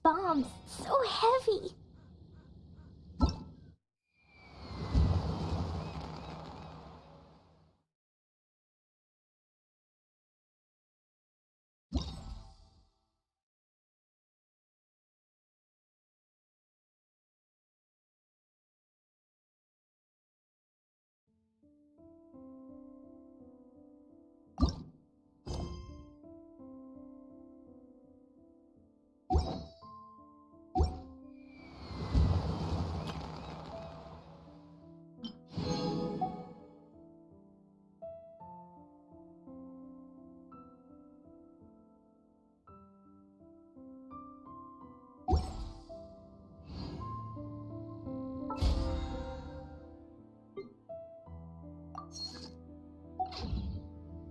bombs. So heavy.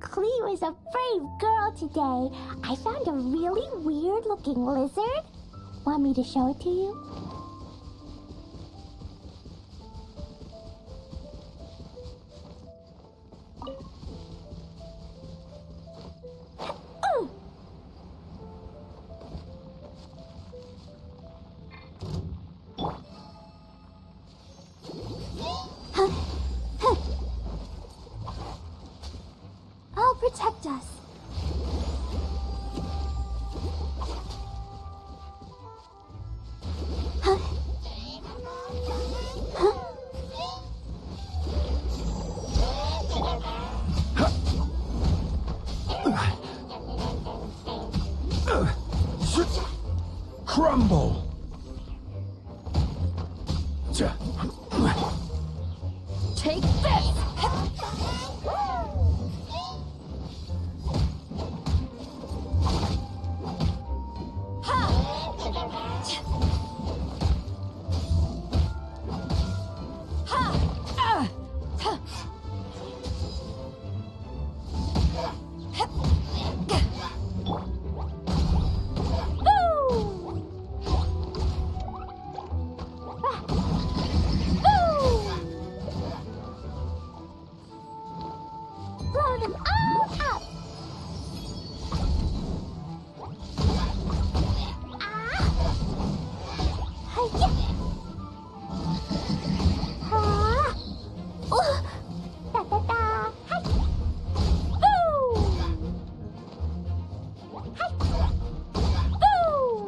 Cleo is a brave girl today. I found a really weird-looking lizard. Want me to show it to you? I'll protect us. Crumble! Take this! Blow them all up! Hi-ya! Da-da-da! Hi! Boom! Hi! Boom!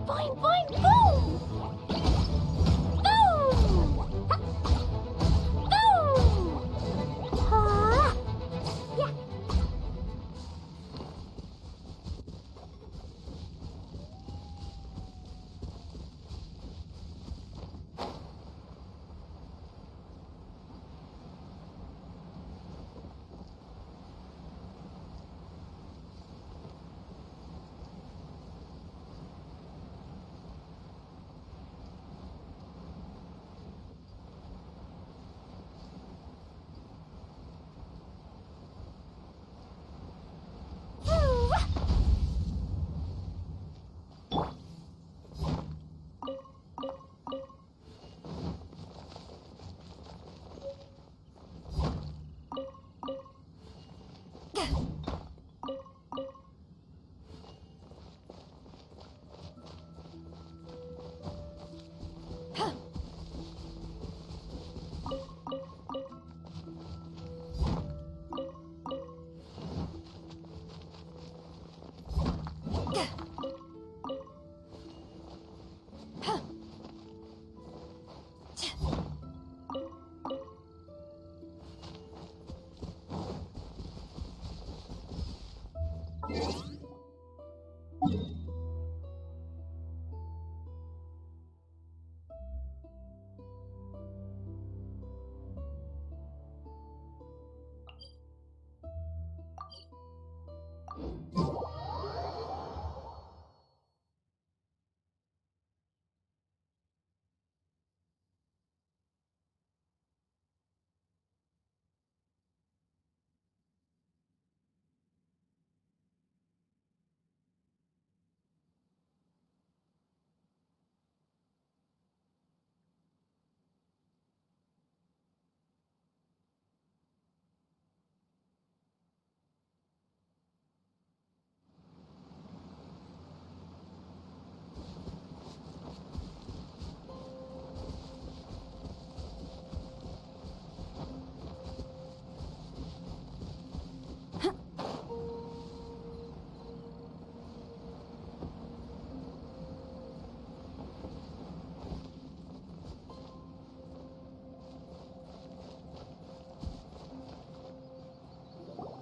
Boing, boing, boom! Boom! Ha! Boom! Ha! Yeah.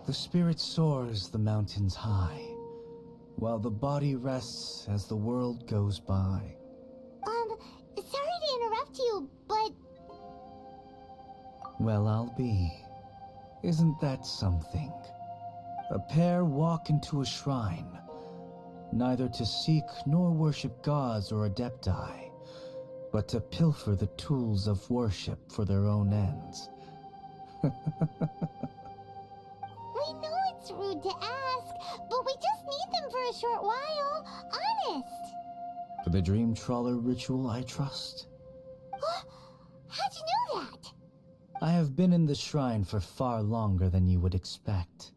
The spirit soars the mountains high, while the body rests as the world goes by. Sorry to interrupt you, but... Well, I'll be. Isn't that something? A pair walk into a shrine, neither to seek nor worship gods or adepti, but to pilfer the tools of worship for their own ends. We know it's rude to ask, but we just need them for a short while. Honest. For the Dream Trawler ritual, I trust. How'd you know that? I have been in the shrine for far longer than you would expect.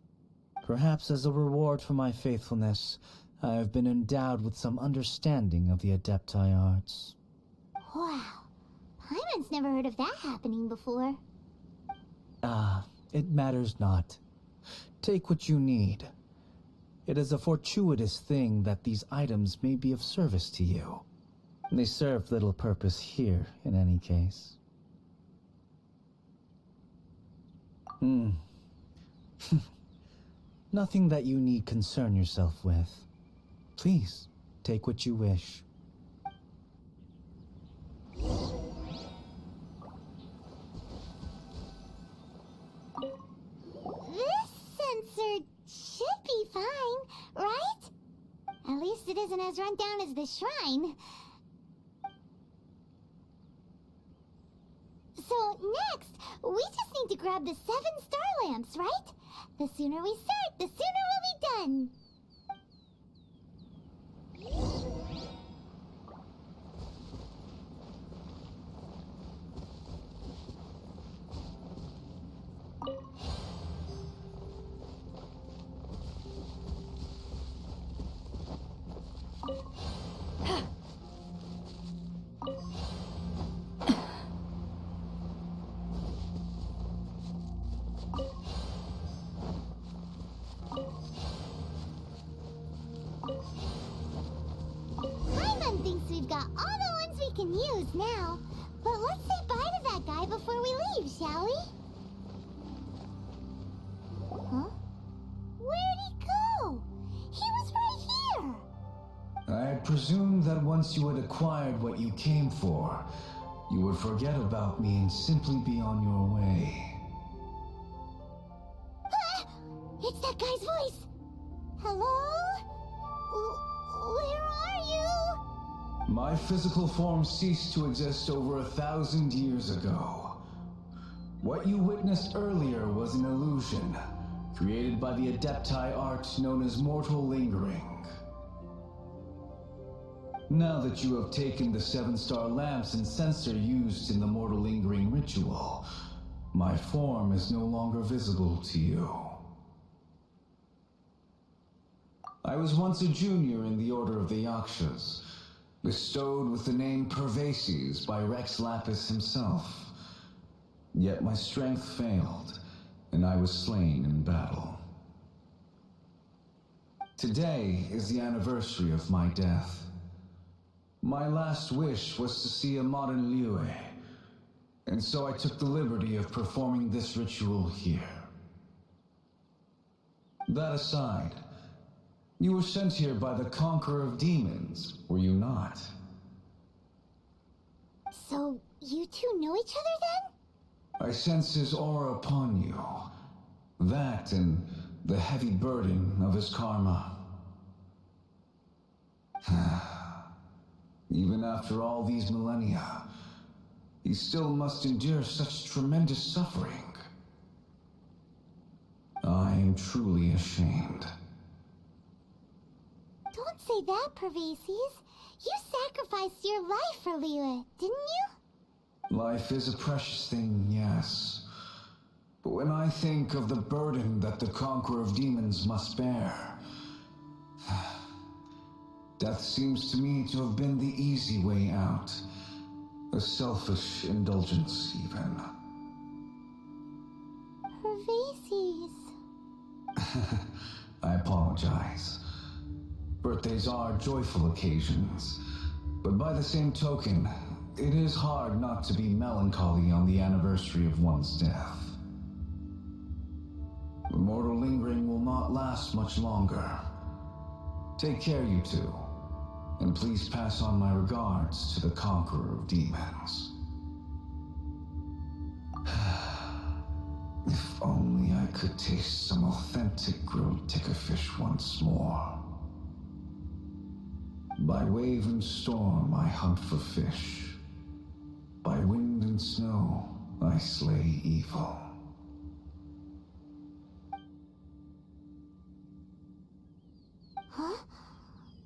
Perhaps as a reward for my faithfulness, I have been endowed with some understanding of the adepti arts. Wow. Paimon's never heard of that happening before. It matters not. Take what you need. It is a fortuitous thing that these items may be of service to you. They serve little purpose here, in any case. Nothing that you need concern yourself with. Please, take what you wish. This sensor should be fine, right? At least it isn't as run down as the shrine. So next, we just need to grab the 7 star lamps, right? The sooner we start, the sooner we'll be done. Paimon thinks we've got all the ones we can use now. But let's say bye to that guy before we leave, shall we? Huh? Where'd he go? He was right here. I presumed that once you had acquired what you came for, you would forget about me and simply be on your way. Ah! It's that guy's voice. Hello? Where are you? My physical form ceased to exist over 1,000 years ago. What you witnessed earlier was an illusion, created by the adepti art known as mortal lingering. Now that you have taken the 7-star lamps and sensor used in the mortal lingering ritual, my form is no longer visible to you. I was once a junior in the Order of the Yakshas, bestowed with the name Pervases by Rex Lapis himself. Yet my strength failed, and I was slain in battle. Today is the anniversary of my death. My last wish was to see a modern Liyue, and so I took the liberty of performing this ritual here. That aside, You were sent here by the Conqueror of Demons, were you not? So, you two know each other then? I sense his aura upon you. That and the heavy burden of his karma. Even after all these millennia, he still must endure such tremendous suffering. I am truly ashamed. Don't say that, Pervases. You sacrificed your life for Liyue, didn't you? Life is a precious thing, yes. But when I think of the burden that the Conqueror of Demons must bear, death seems to me to have been the easy way out. A selfish indulgence, even. Pervases. I apologize. Birthdays are joyful occasions, but by the same token, it is hard not to be melancholy on the anniversary of one's death. The mortal lingering will not last much longer. Take care, you two, and please pass on my regards to the Conqueror of Demons. If only I could taste some authentic grilled ticker fish once more. By wave and storm I hunt for fish. By wind and snow I slay evil. Huh?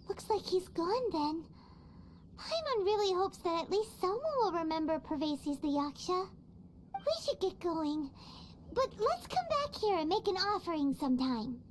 Looks like he's gone then. Paimon really hopes that at least someone will remember Pervases the Yaksha. We should get going. But let's come back here and make an offering sometime.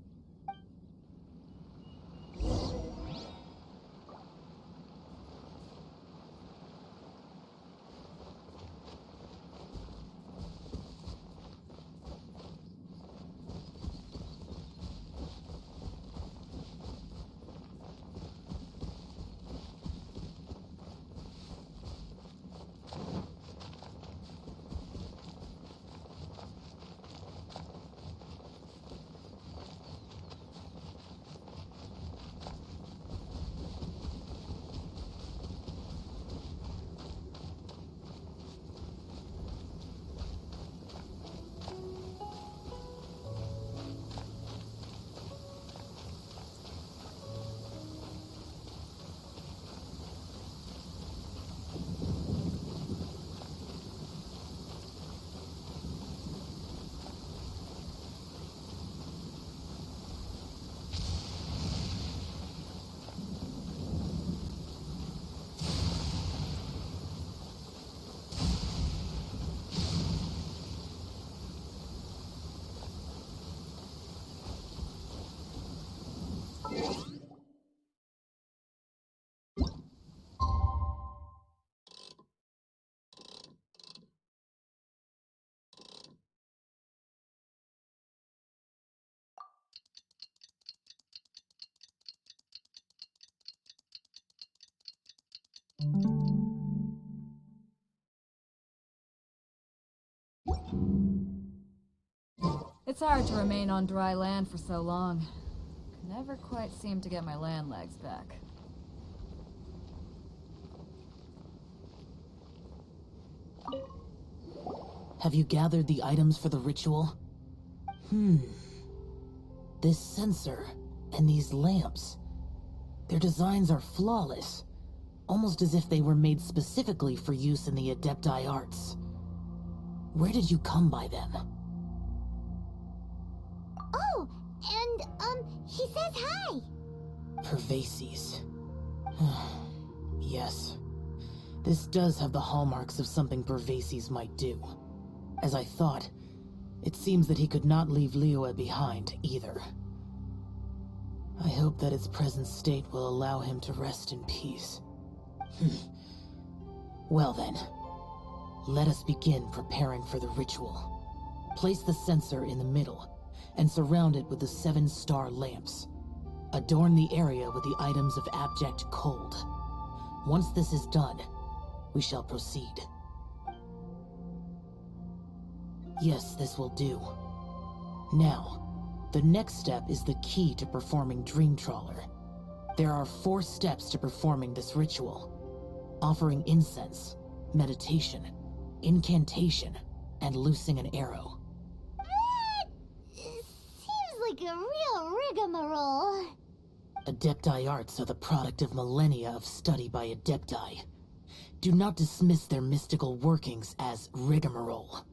It's hard to remain on dry land for so long. Never quite seem to get my land legs back. Have you gathered the items for the ritual? This censer and these lamps. Their designs are flawless. Almost as if they were made specifically for use in the Adepti arts. Where did you come by them? Oh, and, he says hi! Pervases. Yes. This does have the hallmarks of something Pervases might do. As I thought, it seems that he could not leave Liyue behind, either. I hope that its present state will allow him to rest in peace. Well then, let us begin preparing for the ritual. Place the censer in the middle, and surround it with the 7-star lamps. Adorn the area with the items of abject cold. Once this is done, we shall proceed. Yes, this will do. Now, The next step is the key to performing Dream Trawler. There are 4 steps to performing this ritual: offering incense, meditation, incantation, and loosing an arrow. That seems like a real rigmarole. Adepti arts are the product of millennia of study by Adepti. Do not dismiss their mystical workings as rigmarole.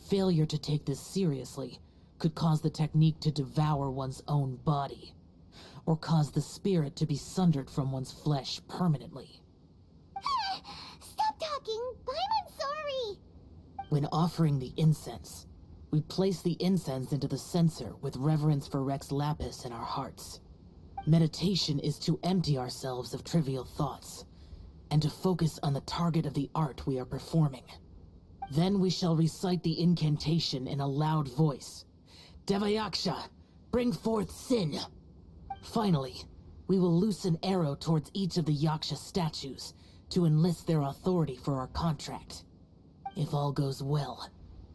Failure to take this seriously could cause the technique to devour one's own body, or cause the spirit to be sundered from one's flesh permanently. Stop talking! I'm sorry! When offering the incense, we place the incense into the censer with reverence for Rex Lapis in our hearts. Meditation is to empty ourselves of trivial thoughts, and to focus on the target of the art we are performing. Then we shall recite the incantation in a loud voice. Devayaksha, bring forth sin! Finally, we will loose an arrow towards each of the Yaksha statues to enlist their authority for our contract. If all goes well,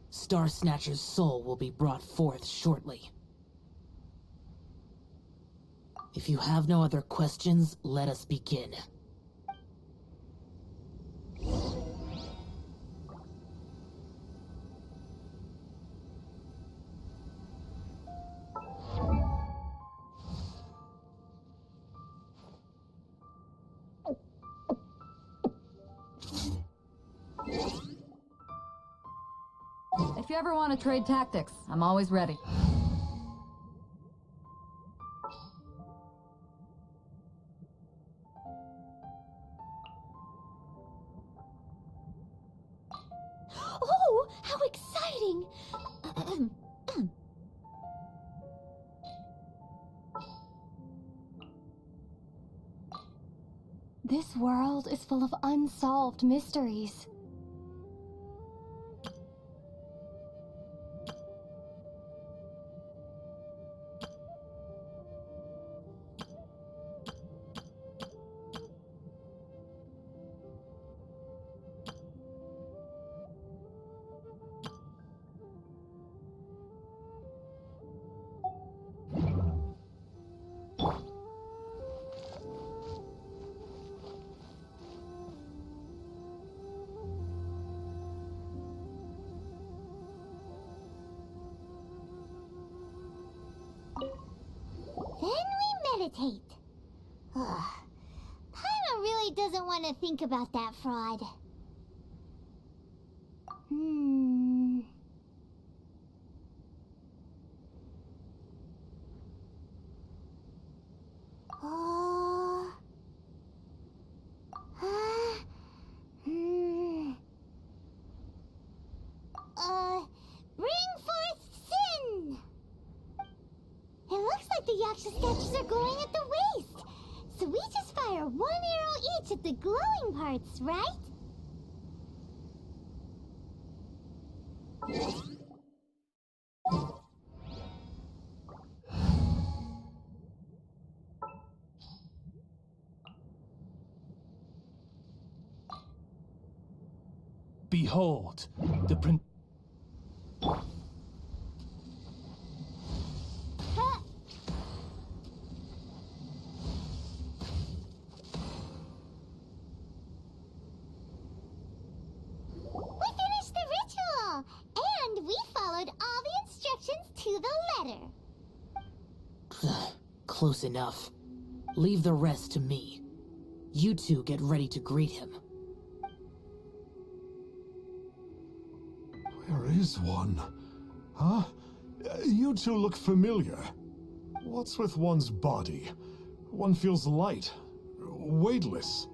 Star Snatcher's soul will be brought forth shortly. If you have no other questions, let us begin. If you ever want to trade tactics, I'm always ready. Oh, how exciting! This world is full of unsolved mysteries. Then we meditate. Ugh. Paimon really doesn't want to think about that fraud. Bring forth sin! It looks like the Yaksha statues are glowing at the waist. So we just fire 1 arrow each at the glowing parts, right? Behold, the prin- Huh. We finished the ritual! And we followed all the instructions to the letter. Close enough. Leave the rest to me. You two get ready to greet him. Where is one? Huh? You two look familiar. What's with one's body? One feels light, weightless.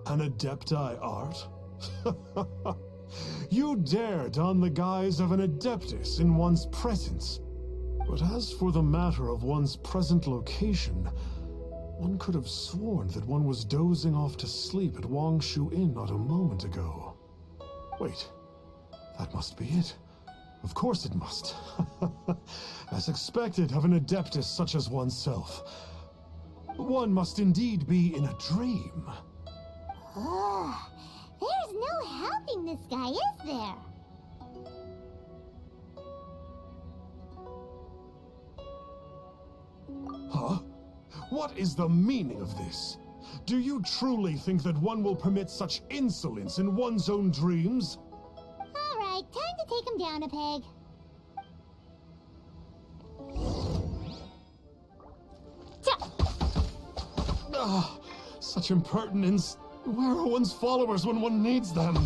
An Adepti art? You dare don the guise of an Adeptus in one's presence. But as for the matter of one's present location, one could have sworn that one was dozing off to sleep at Wangshu Inn not a moment ago. Wait, that must be it. Of course it must. As expected of an Adeptus such as oneself. One must indeed be in a dream. Ugh. There's no helping Adepti is there? Huh? What is the meaning of this? Do you truly think that one will permit such insolence in one's own dreams? Alright, time to take him down a peg. Ah, such impertinence. Where are one's followers when one needs them?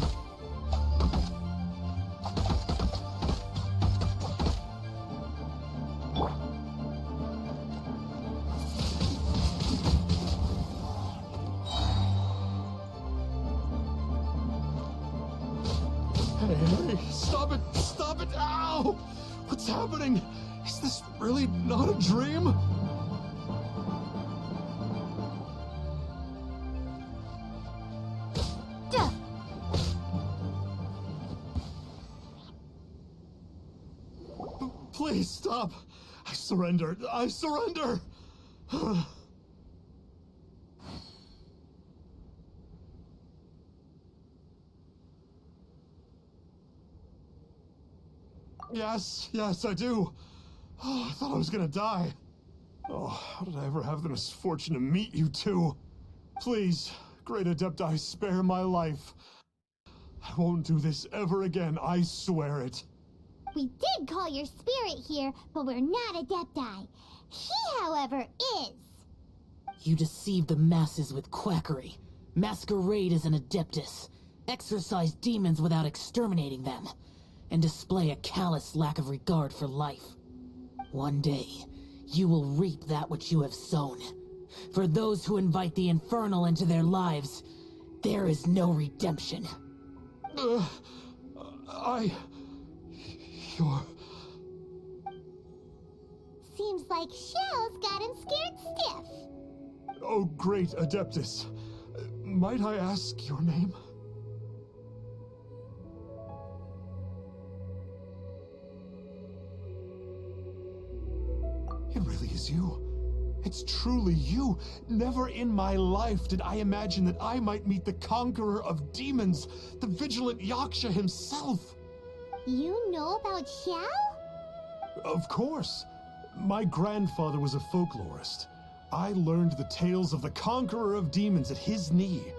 Hey, stop it! Stop it! Ow! What's happening? Is this really not a dream? Please stop! I surrender! I surrender! Yes, I do. Oh, I thought I was gonna die. Oh, how did I ever have the misfortune to meet you two? Please, Great Adepti, spare my life. I won't do this ever again, I swear it. We did call your spirit here, but we're not Adepti. He, however, is. You deceive the masses with quackery, masquerade as an adeptus, exorcise demons without exterminating them, and display a callous lack of regard for life. One day, you will reap that which you have sown. For those who invite the infernal into their lives, there is no redemption. You're... Seems like Shell's got him scared stiff. Oh, great Adeptus. Might I ask your name? It really is you. It's truly you. Never in my life did I imagine that I might meet the conqueror of demons, the vigilant Yaksha himself. You know about Xiao? Of course. My grandfather was a folklorist. I learned the tales of the conqueror of demons at his knee.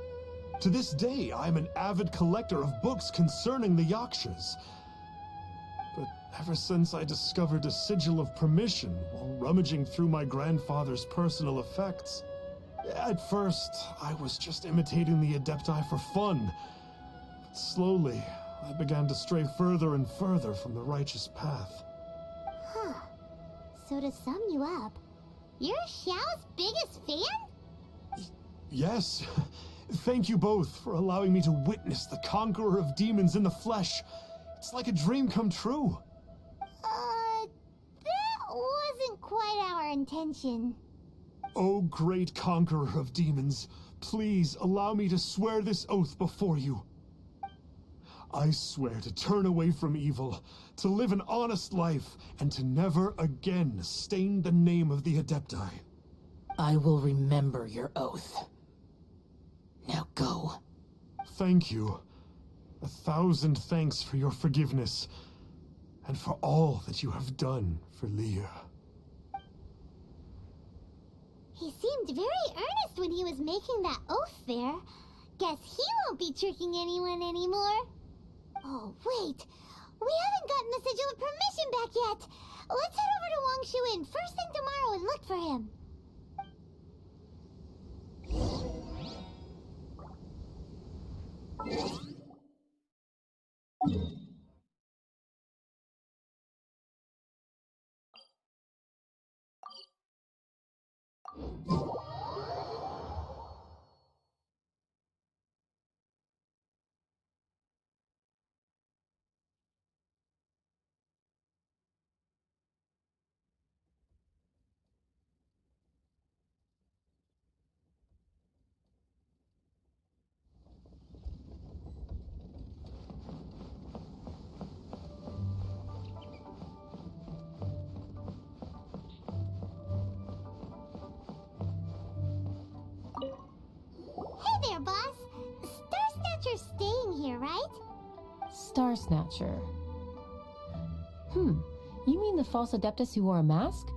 To this day, I'm an avid collector of books concerning the Yakshas. But ever since I discovered a sigil of permission while rummaging through my grandfather's personal effects, at first, I was just imitating the Adepti for fun. But slowly, I began to stray further and further from the righteous path. Huh. So to sum you up, you're Xiao's biggest fan? Yes. Thank you both for allowing me to witness the conqueror of demons in the flesh. It's like a dream come true. That wasn't quite our intention. Oh, great conqueror of demons, please allow me to swear this oath before you. I swear to turn away from evil, to live an honest life, and to never again stain the name of the Adepti. I will remember your oath. Now go. Thank you. 1,000 thanks for your forgiveness, and for all that you have done for Leah. He seemed very earnest when he was making that oath there. Guess he won't be tricking anyone anymore. Oh, wait. We haven't gotten the sigil of permission back yet. Let's head over to Wang Shuin first thing tomorrow and look for him. Hey there, boss. Star Snatcher's staying here, right? Star Snatcher. You mean the false Adeptus who wore a mask?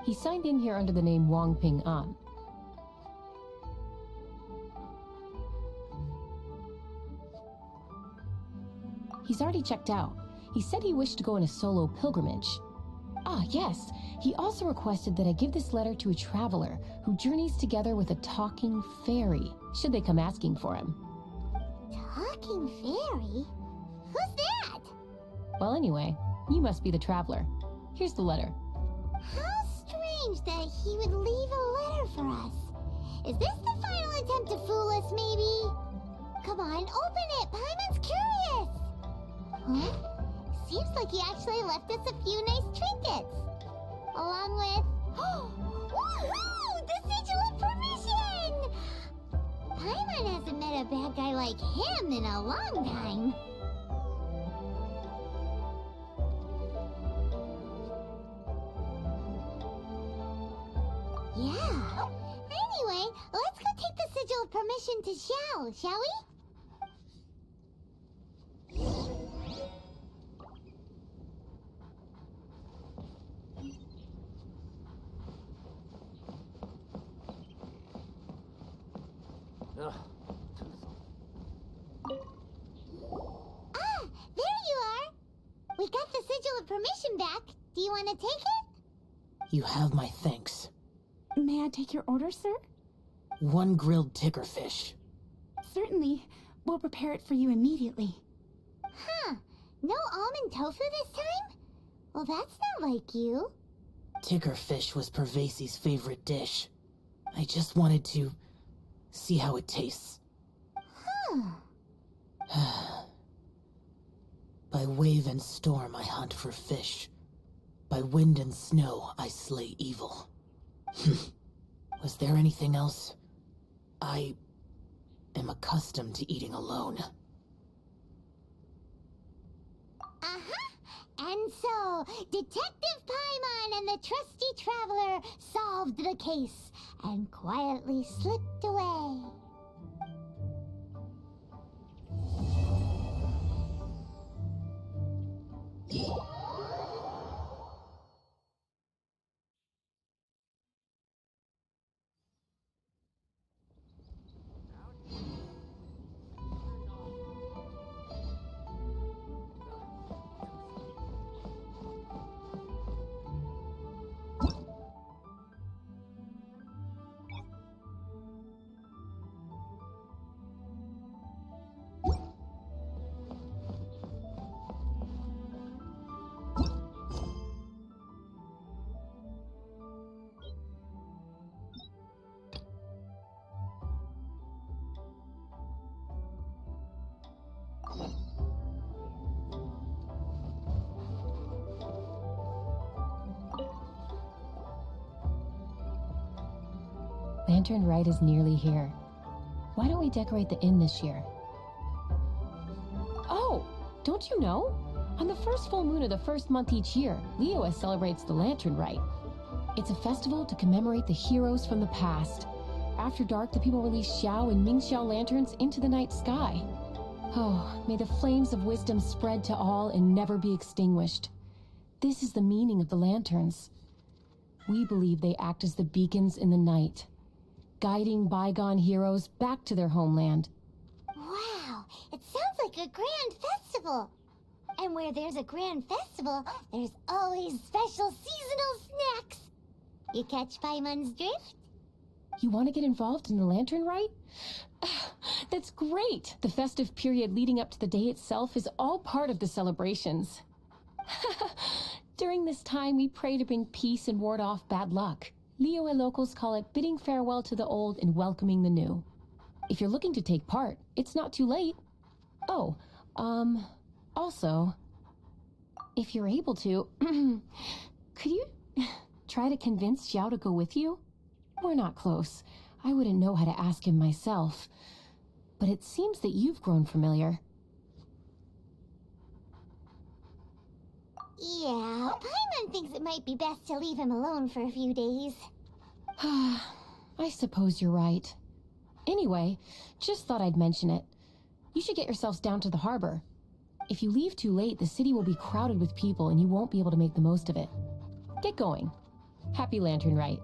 He signed in here under the name Wang Ping An. He's already checked out. He said he wished to go on a solo pilgrimage. Ah, yes. He also requested that I give this letter to a traveler who journeys together with a talking fairy, should they come asking for him. Talking fairy? Who's that? Well, anyway, you must be the traveler. Here's the letter. How strange that he would leave a letter for us. Is this the final attempt to fool us, maybe? Come on, open it! Paimon's curious! Huh? Seems like he actually left us a few nice trinkets. Along with... Woohoo! The Sigil of Permission! Paimon hasn't met a bad guy like him in a long time. Yeah. Anyway, let's go take the Sigil of Permission to Xiao, shall we? Ah, there you are. We got the Sigil of Permission back. Do you want to take it? You have my thanks. May I take your order, sir? 1 grilled tickerfish. Certainly. We'll prepare it for you immediately. Huh. No almond tofu this time? Well, that's not like you. Tickerfish was Pervasi's favorite dish. I just wanted to see how it tastes. Huh. By wave and storm I hunt for fish. By wind and snow I slay evil. Was there anything else? I am accustomed to eating alone. Uh-huh. And so, Detective Paimon and the trusty traveler solved the case and quietly slipped away. Lantern Rite is nearly here. Why don't we decorate the inn this year? Oh, don't you know? On the first full moon of the first month each year, Liyue celebrates the Lantern Rite. It's a festival to commemorate the heroes from the past. After dark, the people release Xiao and Mingxiao lanterns into the night sky. Oh, may the flames of wisdom spread to all and never be extinguished. This is the meaning of the lanterns. We believe they act as the beacons in the night, guiding bygone heroes back to their homeland. Wow, it sounds like a grand festival. And where there's a grand festival, there's always special seasonal snacks. You catch Paimon's drift? You want to get involved in the Lantern Rite? That's great! The festive period leading up to the day itself is all part of the celebrations. During this time, we pray to bring peace and ward off bad luck. Liyue locals call it bidding farewell to the old and welcoming the new. If you're looking to take part, it's not too late. Oh, also, if you're able to, could you try to convince Xiao to go with you? We're not close. I wouldn't know how to ask him myself. But it seems that you've grown familiar. Yeah, Paimon thinks it might be best to leave him alone for a few days. I suppose you're right. Anyway, just thought I'd mention it. You should get yourselves down to the harbor. If you leave too late, the city will be crowded with people and you won't be able to make the most of it. Get going. Happy Lantern Rite.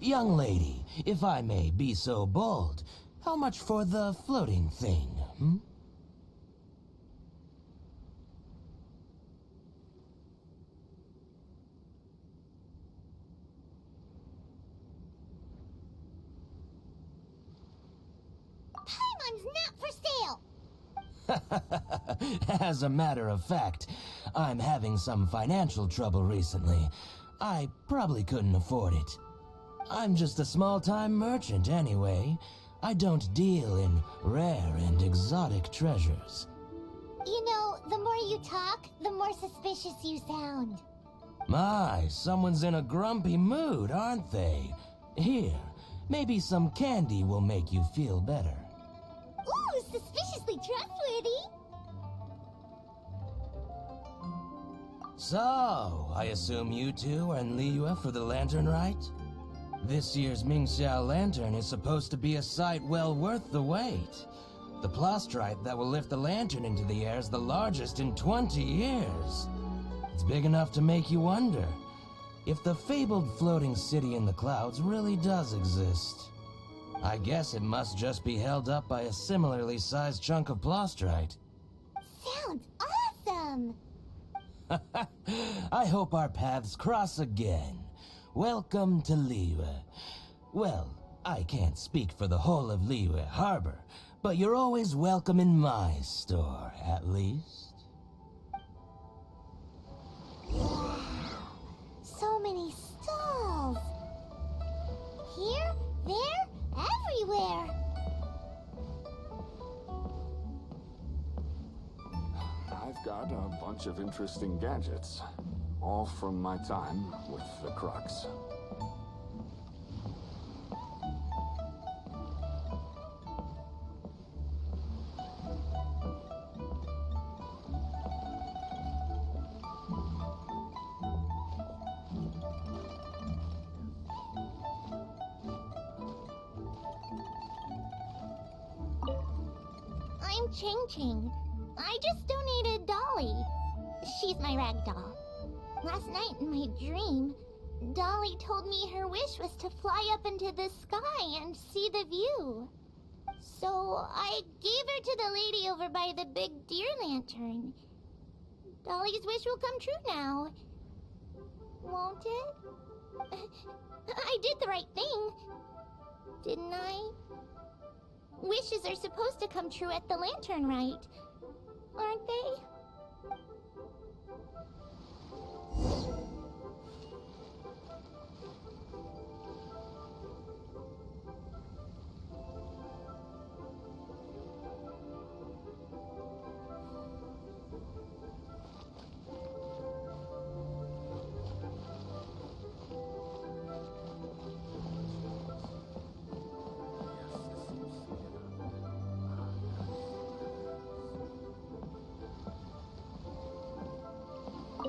Young lady, if I may be so bold, how much for the floating thing, hmm? Paimon's not for sale! As a matter of fact, I'm having some financial trouble recently. I probably couldn't afford it. I'm just a small-time merchant anyway. I don't deal in rare and exotic treasures. You know, the more you talk, the more suspicious you sound. My, someone's in a grumpy mood, aren't they? Here, maybe some candy will make you feel better. Ooh, suspiciously trustworthy! So, I assume you two are in Liyue for the Lantern Rite? This year's Mingxiao Lantern is supposed to be a sight well worth the wait. The plastrite that will lift the lantern into the air is the largest in 20 years. It's It's big enough to make you wonder if the fabled floating city in the clouds really does exist. I guess it must just be held up by a similarly sized chunk of plastrite. Sounds awesome! I hope our paths cross again. Welcome to Liyue. Well, I can't speak for the whole of Liyue Harbor, but you're always welcome in my store, at least. Wow, so many stalls! Here, there, everywhere! I've got a bunch of interesting gadgets, all from my time with the Crux. I'm Ching. I just donated Dolly. She's my rag doll. Last night in my dream, Dolly told me her wish was to fly up into the sky and see the view. So I gave her to the lady over by the big deer lantern. Dolly's wish will come true now. Won't it? I did the right thing, didn't I? Wishes are supposed to come true at the lantern rite, aren't they?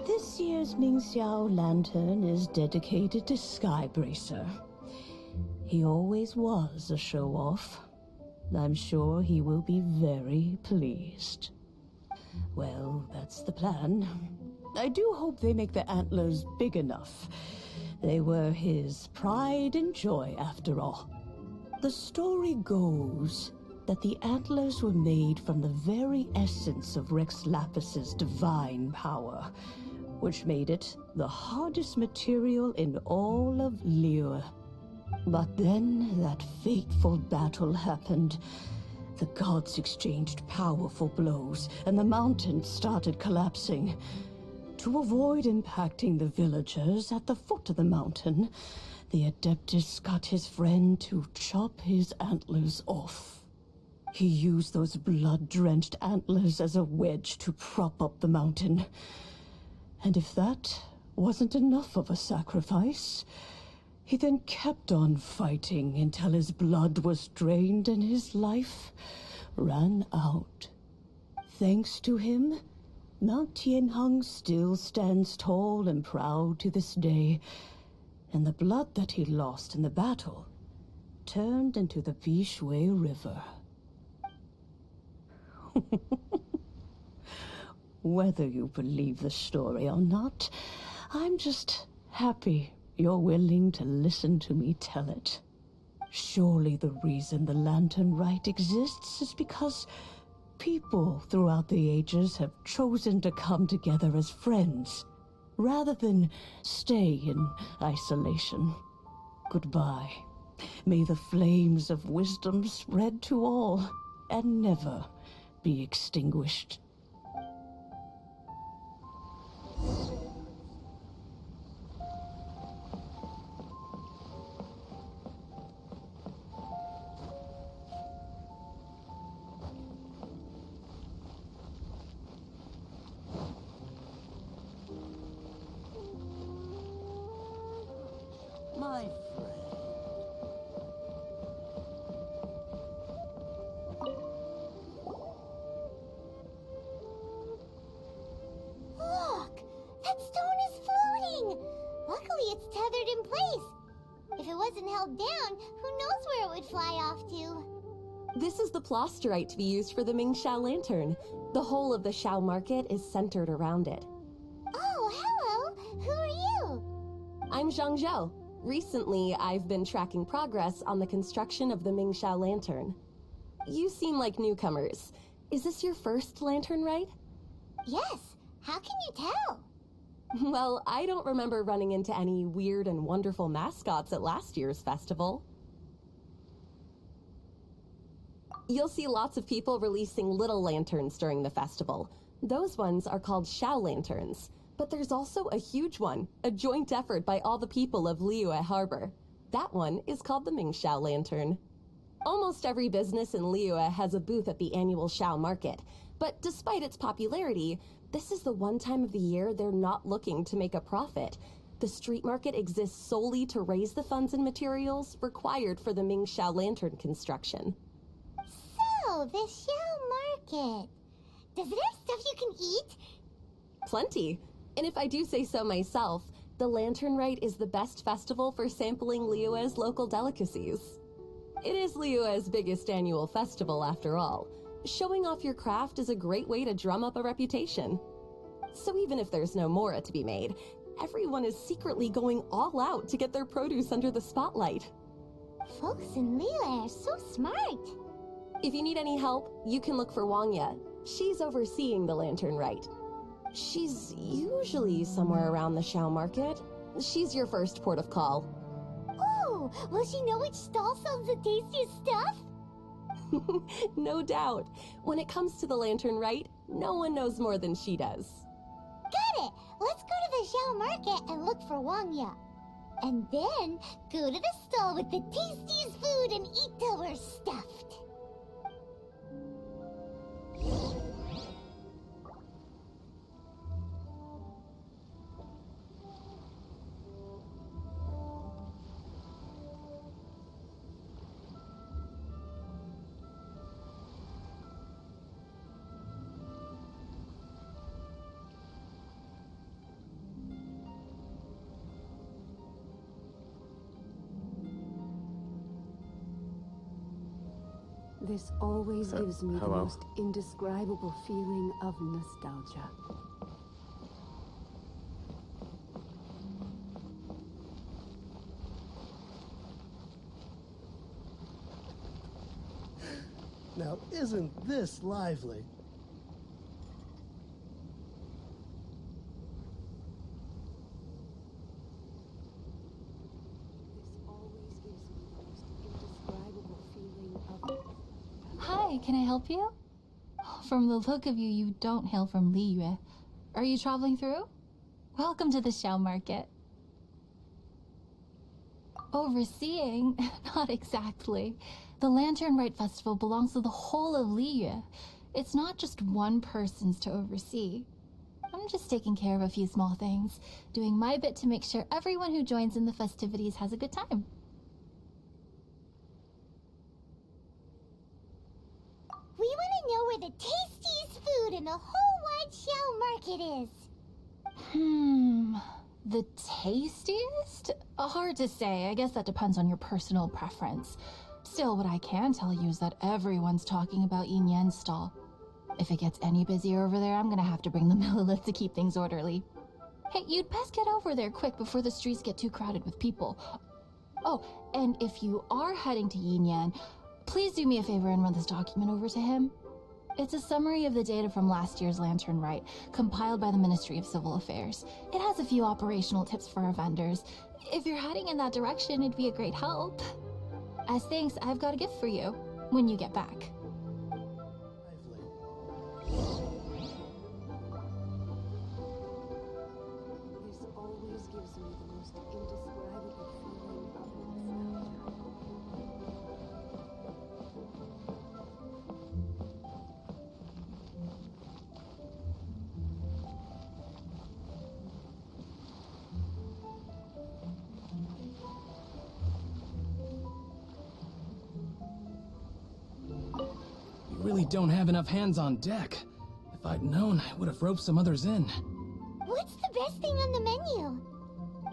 This year's Mingxiao lantern is dedicated to Skybracer. He always was a show-off. I'm sure he will be very pleased. Well, that's the plan. I do hope they make the antlers big enough. They were his pride and joy, after all. The story goes that the antlers were made from the very essence of Rex Lapis's divine power, which made it the hardest material in all of Liyue. But then that fateful battle happened. The gods exchanged powerful blows, and the mountain started collapsing. To avoid impacting the villagers at the foot of the mountain, the Adeptus got his friend to chop his antlers off. He used those blood-drenched antlers as a wedge to prop up the mountain. And if that wasn't enough of a sacrifice, he then kept on fighting until his blood was drained and his life ran out. Thanks to him, Mount Tianheng still stands tall and proud to this day, and the blood that he lost in the battle turned into the Bishui River. Whether you believe the story or not, I'm just happy you're willing to listen to me tell it. Surely the reason the Lantern Rite exists is because people throughout the ages have chosen to come together as friends, rather than stay in isolation. Goodbye. May the flames of wisdom spread to all, and never be extinguished. My friend. Look! That stone is floating! Luckily it's tethered in place. If it wasn't held down, who knows where it would fly off to? This is the plasterite to be used for the Mingxiao lantern. The whole of the Xiao market is centered around it. Oh, I'm Zhang Zhou. Recently, I've been tracking progress on the construction of the Mingxiao lantern. You seem like newcomers. Is this your first lantern rite? Yes. How can you tell? Well, I don't remember running into any weird and wonderful mascots at last year's festival. You'll see lots of people releasing little lanterns during the festival. Those ones are called Xiao lanterns. But there's also a huge one, a joint effort by all the people of Liyue Harbor. That one is called the Mingxiao lantern. Almost every business in Liyue has a booth at the annual Xiao market. But despite its popularity, this is the one time of the year they're not looking to make a profit. The street market exists solely to raise the funds and materials required for the Mingxiao lantern construction. So, the Xiao market. Does it have stuff you can eat? Plenty. And if I do say so myself, the Lantern Rite is the best festival for sampling Liyue's local delicacies. It is Liyue's biggest annual festival, after all. Showing off your craft is a great way to drum up a reputation. So even if there's no mora to be made, everyone is secretly going all out to get their produce under the spotlight. Folks in Liyue are so smart. If you need any help, you can look for Wangya. She's overseeing the Lantern Rite. She's usually somewhere around the Xiao market. She's your first port of call. Oh, will she know which stall sells the tastiest stuff? No doubt. When it comes to the Lantern Rite, no one knows more than she does. Got it! Let's go to the Xiao market and look for Wangya. And then go to the stall with the tastiest food and eat till we're stuffed. This always gives me the hello? most indescribable feeling of nostalgia. Now, isn't this lively? Hi, can I help you? From the look of you, you don't hail from Liyue. Are you traveling through? Welcome to the Xiao market. Overseeing? Not exactly. The Lantern Rite Festival belongs to the whole of Liyue. It's not just one person's to oversee. I'm just taking care of a few small things, doing my bit to make sure everyone who joins in the festivities has a good time. We want to know where the tastiest food in the whole wide Xiao market is. The tastiest? Hard to say. I guess that depends on your personal preference. Still, what I can tell you is that everyone's talking about Yin Yan's stall. If it gets any busier over there, I'm gonna have to bring the millilith to keep things orderly. Hey, you'd best get over there quick before the streets get too crowded with people. Oh, and if you are heading to Yin Yan, please do me a favor and run this document over to him. It's a summary of the data from last year's Lantern Rite, compiled by the Ministry of Civil Affairs. It has a few operational tips for our vendors. If you're heading in that direction, it'd be a great help. As thanks, I've got a gift for you when you get back. This always gives me the most indescribable feeling of nostalgia. You really don't have enough hands on deck. If I'd known, I would have roped some others in. What's the best thing on the menu?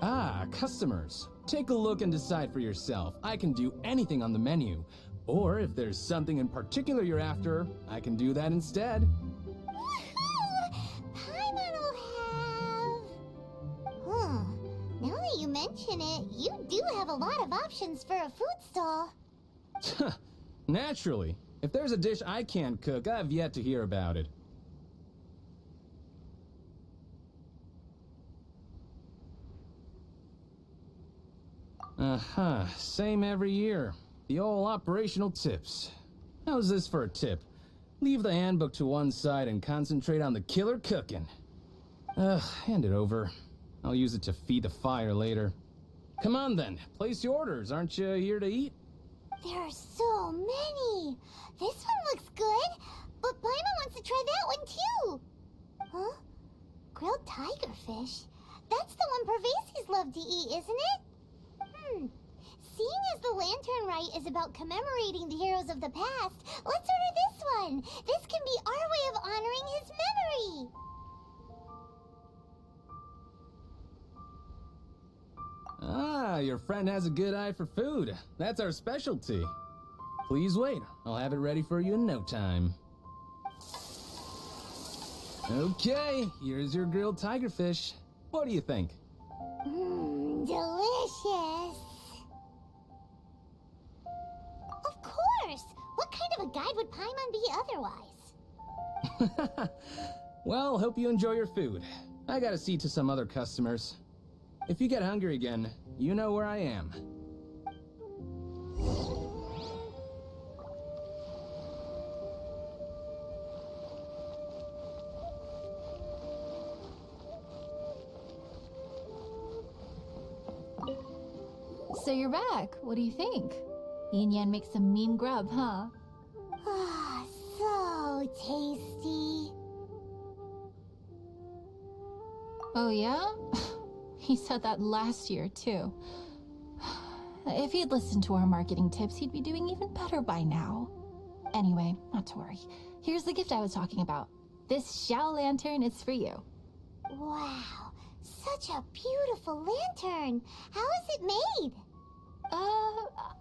Ah, customers. Take a look and decide for yourself. I can do anything on the menu. Or if there's something in particular you're after, I can do that instead. Paimon will have... Now that you mention mention it, you do have a lot of options for a food stall. Naturally. If there's a dish I can't cook, I've yet to hear about it. Same every year. The old operational tips. How's this for a tip? Leave the handbook to one side and concentrate on the killer cooking. Hand it over. I'll use it to feed the fire later. Come on then, place your orders. Aren't you here to eat? There are so many. This one looks good, but Paimon wants to try that one too. Huh? Grilled tigerfish? That's the one Pervases love to eat, isn't it? Seeing as the Lantern Rite is about commemorating the heroes of the past, let's order this one. This can be our way of honoring his memory. Ah, your friend has a good eye for food. That's our specialty. Please wait. I'll have it ready for you in no time. Okay, here's your grilled tigerfish. What do you think? Delicious. Of course. What kind of a guide would Paimon be otherwise? Well, hope you enjoy your food. I gotta see to some other customers. If you get hungry again, you know where I am. So you're back. What do you think? Yin Yan makes some mean grub, huh? Ah, so tasty. Oh yeah? He said that last year, too. If he'd listened to our marketing tips, he'd be doing even better by now. Anyway, not to worry. Here's the gift I was talking about. This Xiao lantern is for you. Wow, such a beautiful lantern. How is it made?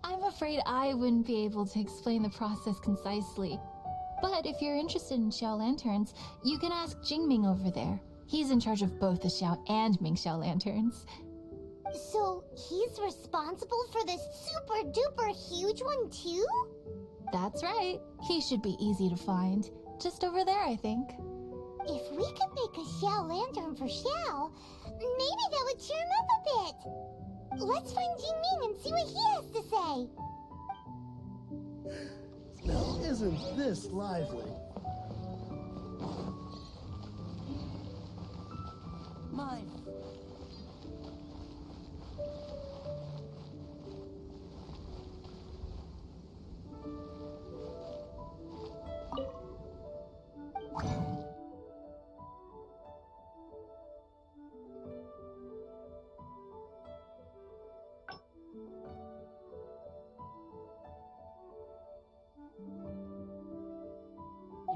I'm afraid I wouldn't be able to explain the process concisely. But if you're interested in Xiao lanterns, you can ask Jingming over there. He's in charge of both the Xiao and Mingxiao lanterns. So he's responsible for this super duper huge one too? That's right. He should be easy to find. Just over there, I think. If we could make a Xiao lantern for Xiao, maybe that would cheer him up a bit. Let's find Jingming and see what he has to say. Now, isn't this lively? Mine.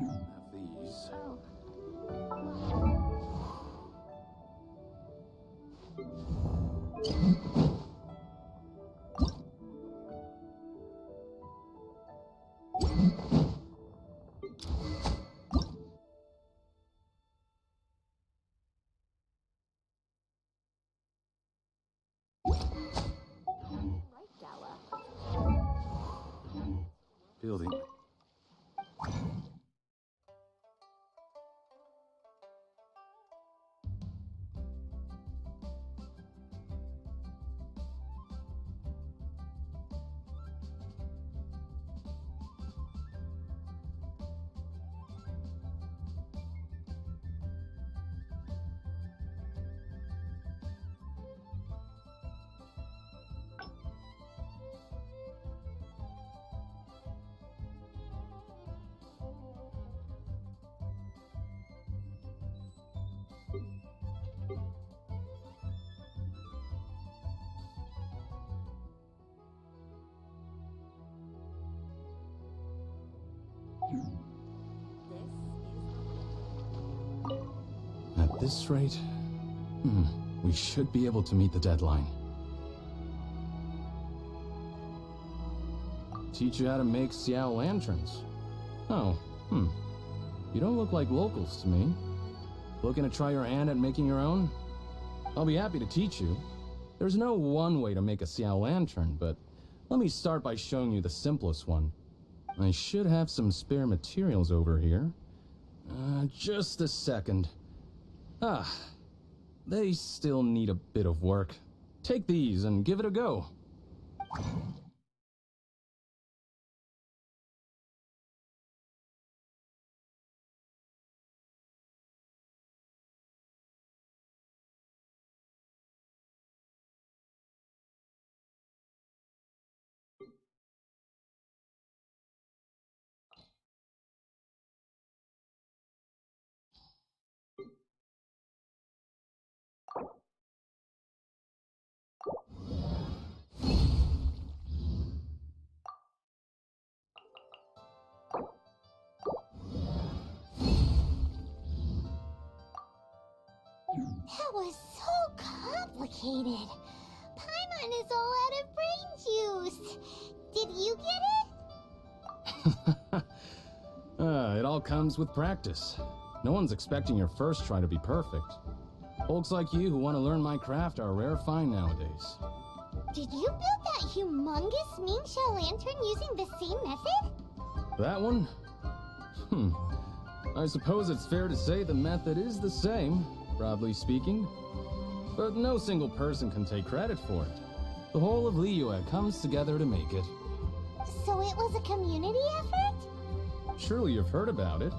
Have these. Building. At this rate, we should be able to meet the deadline. Teach you how to make Xiao lanterns. Oh, you don't look like locals to me. Looking to try your hand at making your own? I'll be happy to teach you. There's no one way to make a Xiao lantern, but let me start by showing you the simplest one. I should have some spare materials over here. Just a second. They still need a bit of work. Take these and give it a go. That was so complicated. Paimon is all out of brain juice. Did you get it? It all comes with practice. No one's expecting your first try to be perfect. Folks like you who want to learn my craft are rare find nowadays. Did you build that humongous Mingxiao lantern using the same method? That one? I suppose it's fair to say the method is the same, broadly speaking. But no single person can take credit for it. The whole of Liyue comes together to make it. So it was a community effort? Surely you've heard about it.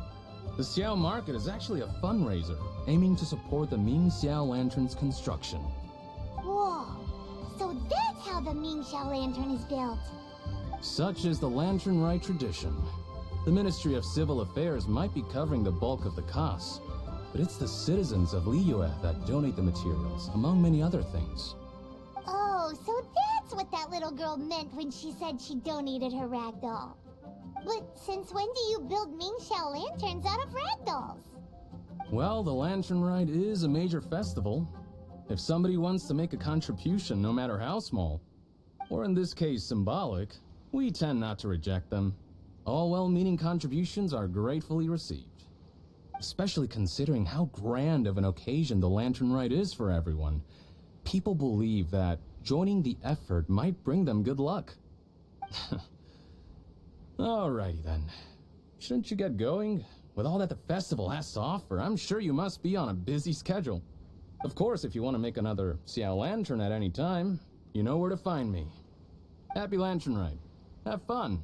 The Xiao Market is actually a fundraiser aiming to support the Ming Xiao Lantern's construction. Whoa. So that's how the Mingxiao lantern is built. Such is the Lantern Rite tradition. The Ministry of Civil Affairs might be covering the bulk of the costs, but it's the citizens of Liyue that donate the materials, among many other things. Oh, so that's what that little girl meant when she said she donated her ragdoll. But since when do you build Mingxiao lanterns out of ragdolls? Well, the Lantern Rite is a major festival. If somebody wants to make a contribution, no matter how small, or in this case symbolic, we tend not to reject them. All well-meaning contributions are gratefully received. Especially considering how grand of an occasion the Lantern Rite is for everyone. People believe that joining the effort might bring them good luck. Alrighty then. Shouldn't you get going? With all that the festival has to offer, I'm sure you must be on a busy schedule. Of course, if you want to make another Xiao Lantern at any time, you know where to find me. Happy Lantern Rite. Have fun.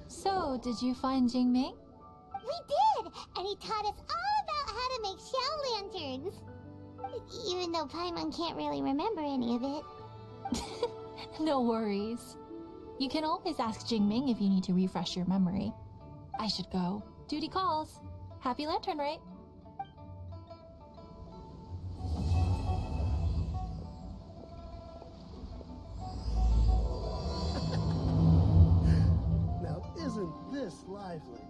So, did you find Jingming? We did! And he taught us all about how to make Xiao lanterns. Even though Paimon can't really remember any of it. No worries. You can always ask Jingming if you need to refresh your memory. I should go. Duty calls. Happy Lantern Rite. Now, isn't this lively?